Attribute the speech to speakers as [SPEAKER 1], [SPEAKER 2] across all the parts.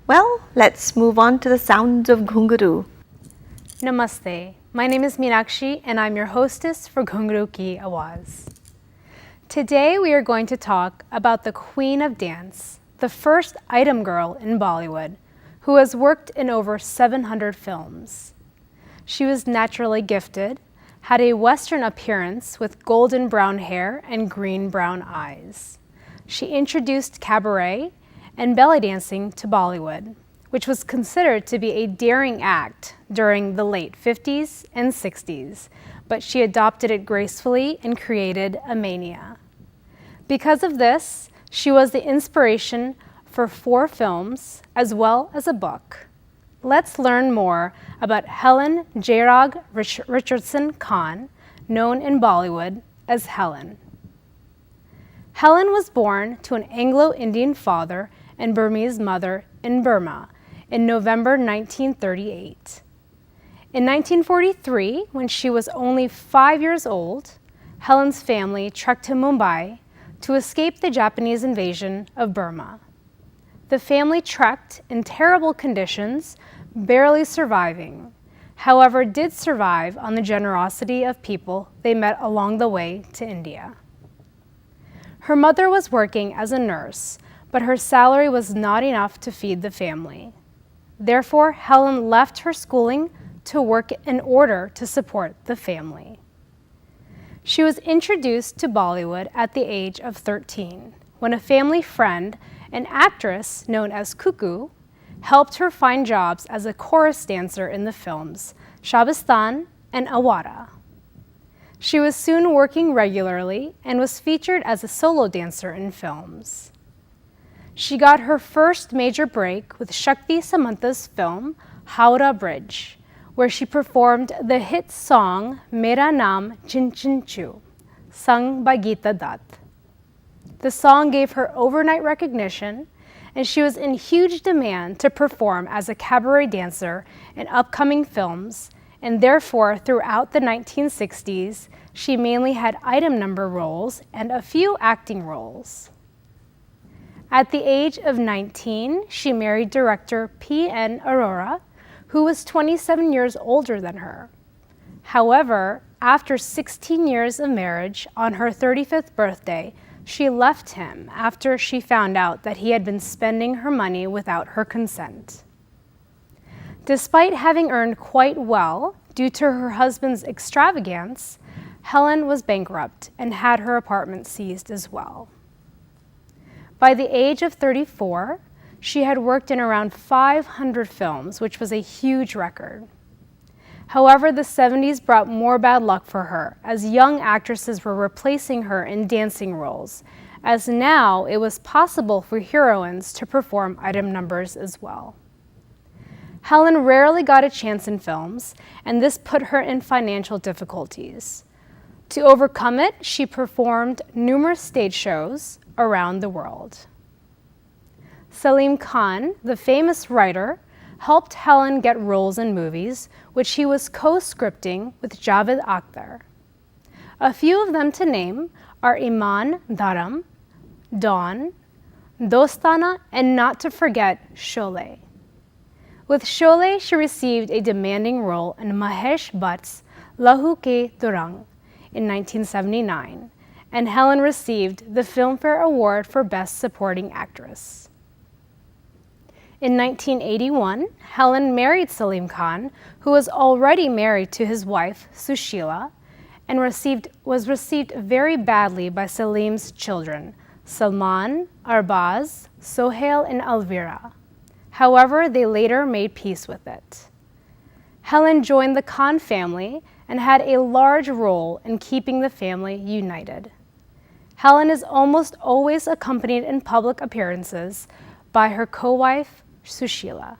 [SPEAKER 1] Well, let's move on to the sounds of Ghungroo.
[SPEAKER 2] Namaste. My name is Meenakshi and I'm your hostess for Ghungroo Ki Awaaz. Today we are going to talk about the Queen of Dance, the first item girl in Bollywood, who has worked in over 700 films. She was naturally gifted, had a Western appearance with golden brown hair and green-brown eyes. She introduced cabaret and belly dancing to Bollywood, which was considered to be a daring act during the late 50s and 60s, but she adopted it gracefully and created a mania. Because of this, she was the inspiration for 4 films as well as a book. Let's learn more about Helen Jairaj Richardson Khan, known in Bollywood as Helen. Helen was born to an Anglo-Indian father and Burmese mother in Burma in November 1938. In 1943, when she was only 5 years old, Helen's family trekked to Mumbai to escape the Japanese invasion of Burma. The family trekked in terrible conditions, barely surviving, however did survive on the generosity of people they met along the way to India. Her mother was working as a nurse, but her salary was not enough to feed the family. Therefore, Helen left her schooling to work in order to support the family. She was introduced to Bollywood at the age of 13, when a family friend, an actress known as Cuckoo, helped her find jobs as a chorus dancer in the films Shabistan and Awara. She was soon working regularly and was featured as a solo dancer in films. She got her first major break with Shakti Samantha's film Howrah Bridge, where she performed the hit song Mera Naam Chin Chin Chu, sung by Geeta Dutt. The song gave her overnight recognition, and she was in huge demand to perform as a cabaret dancer in upcoming films, and therefore throughout the 1960s, she mainly had item number roles and a few acting roles. At the age of 19, she married director P.N. Arora, who was 27 years older than her. However, after 16 years of marriage, on her 35th birthday, she left him after she found out that he had been spending her money without her consent. Despite having earned quite well due to her husband's extravagance, Helen was bankrupt and had her apartment seized as well. By the age of 34, she had worked in around 500 films, which was a huge record. However, the 70s brought more bad luck for her, as young actresses were replacing her in dancing roles, as now it was possible for heroines to perform item numbers as well. Helen rarely got a chance in films, and this put her in financial difficulties. To overcome it, she performed numerous stage shows around the world. Salim Khan, the famous writer, helped Helen get roles in movies, which he was co-scripting with Javed Akhtar. A few of them to name are Iman Dharam, Dawn, Dostana, and not to forget Sholay. With Sholay, she received a demanding role in Mahesh Bhatt's Lahu Ke Durang in 1979, and Helen received the Filmfare Award for Best Supporting Actress. In 1981, Helen married Salim Khan, who was already married to his wife, Sushila, and was received very badly by Salim's children, Salman, Arbaz, Sohail, and Alvira. However, they later made peace with it. Helen joined the Khan family and had a large role in keeping the family united. Helen is almost always accompanied in public appearances by her co-wife, Sushila.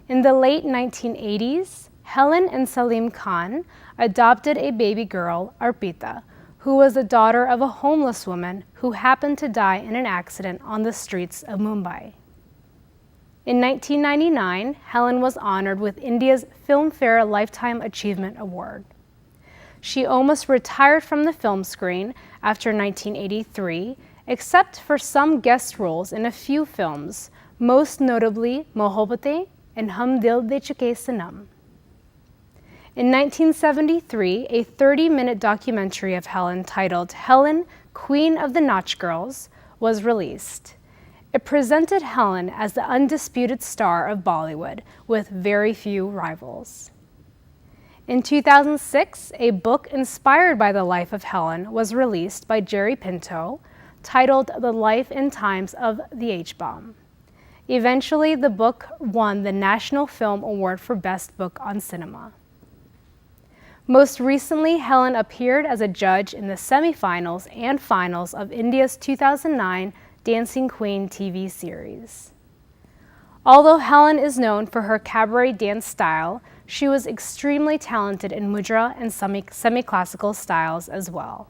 [SPEAKER 2] In the late 1980s, Helen and Salim Khan adopted a baby girl, Arpita, who was the daughter of a homeless woman who happened to die in an accident on the streets of Mumbai. In 1999, Helen was honored with India's Filmfare Lifetime Achievement Award. She almost retired from the film screen after 1983, except for some guest roles in a few films, most notably Mohabbatein and Hum Dil De Chuke Sanam. In 1973, a 30-minute documentary of Helen titled Helen, Queen of the Naach Girls was released. It presented Helen as the undisputed star of Bollywood with very few rivals. In 2006, a book inspired by the life of Helen was released by Jerry Pinto, titled The Life and Times of the H-Bomb. Eventually, the book won the National Film Award for Best Book on Cinema. Most recently, Helen appeared as a judge in the semifinals and finals of India's 2009 Dancing Queen TV series. Although Helen is known for her cabaret dance style, she was extremely talented in mudra and semi-classical styles as well.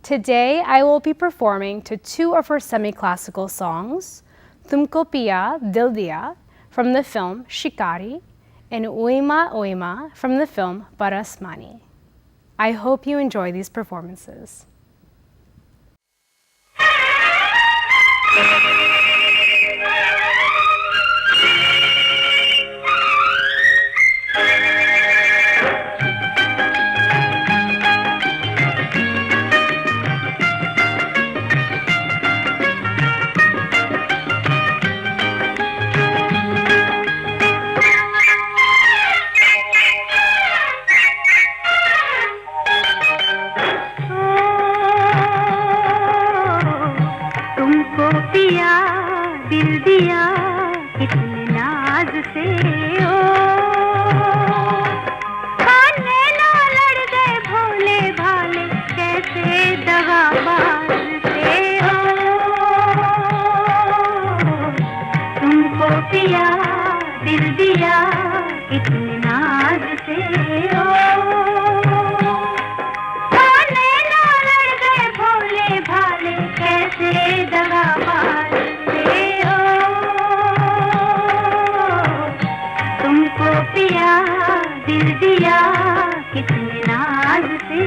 [SPEAKER 2] Today, I will be performing to two of her semi-classical songs, Tumko Piya Dil Diya from the film Shikari and Oima Oima from the film Parasmani. I hope you enjoy these performances.
[SPEAKER 3] दिल दिया कितने नाज से ओ खाने ना लड़ गए भोले भाले कैसे दगाबाज से ओ तुमको पिया दिल दिया कितने नाज से ओ खाने ना लड़ गए भोले भाले कैसे दगाबाज पिया दिल दिया कितने नाज से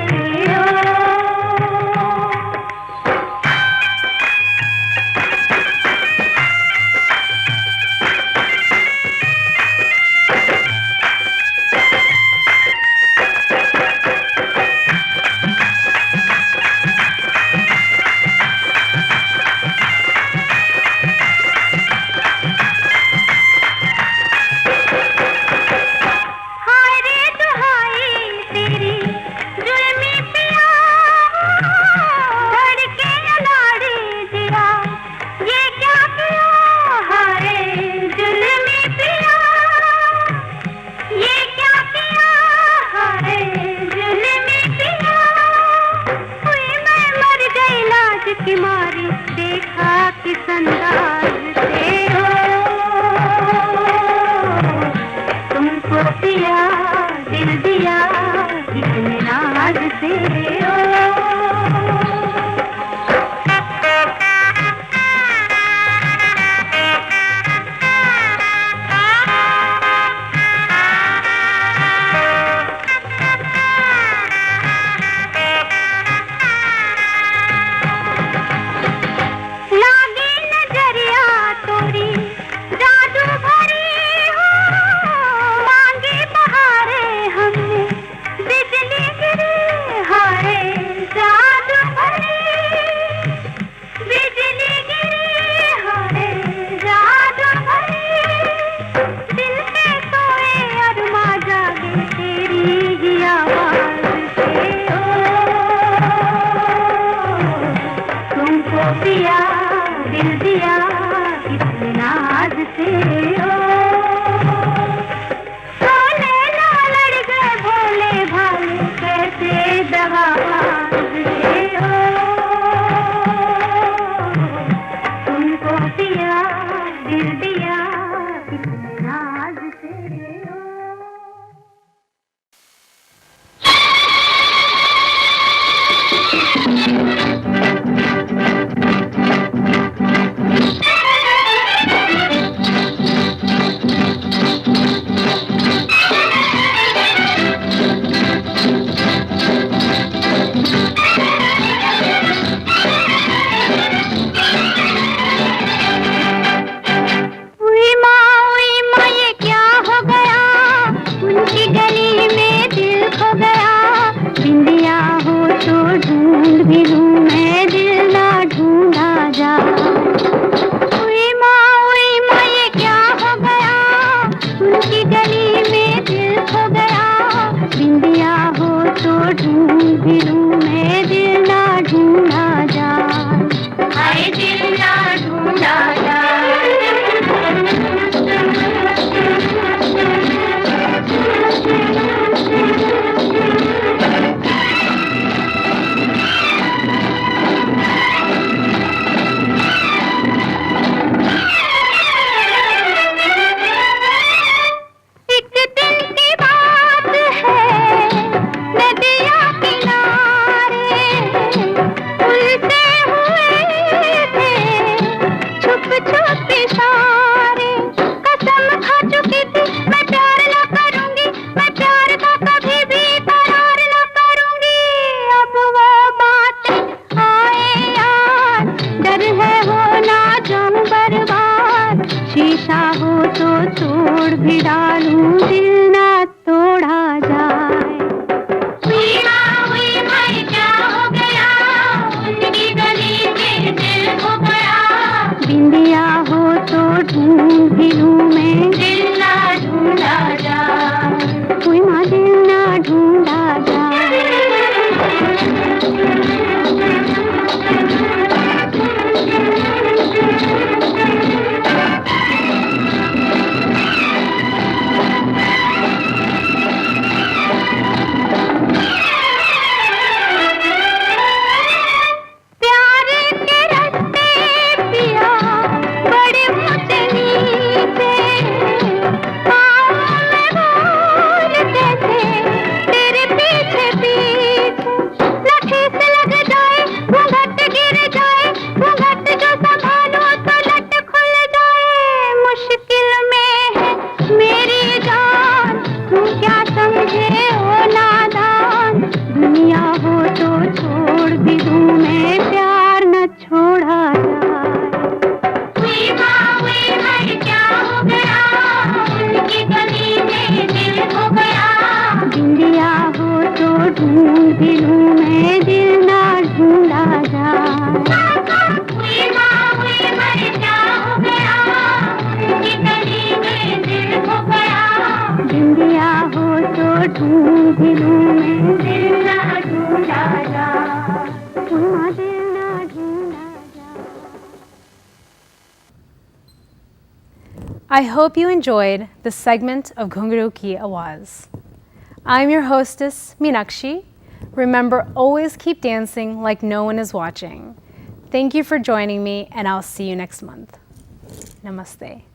[SPEAKER 3] तो तोड़ भी डालूं, दिल ना तोड़ा जाए। क्या हो गया, उनकी गली में दिल खो गया। बिंदिया हो तो ढूंढ भी लूं मैं, दिल ना ढूंढा जाए। कोई माँ दिल ना ढूंढा जाए।
[SPEAKER 2] I hope you enjoyed this segment of Ghungroo Ki Awaaz. I'm your hostess, Meenakshi. Remember, always keep dancing like no one is watching. Thank you for joining me, and I'll see you next month. Namaste.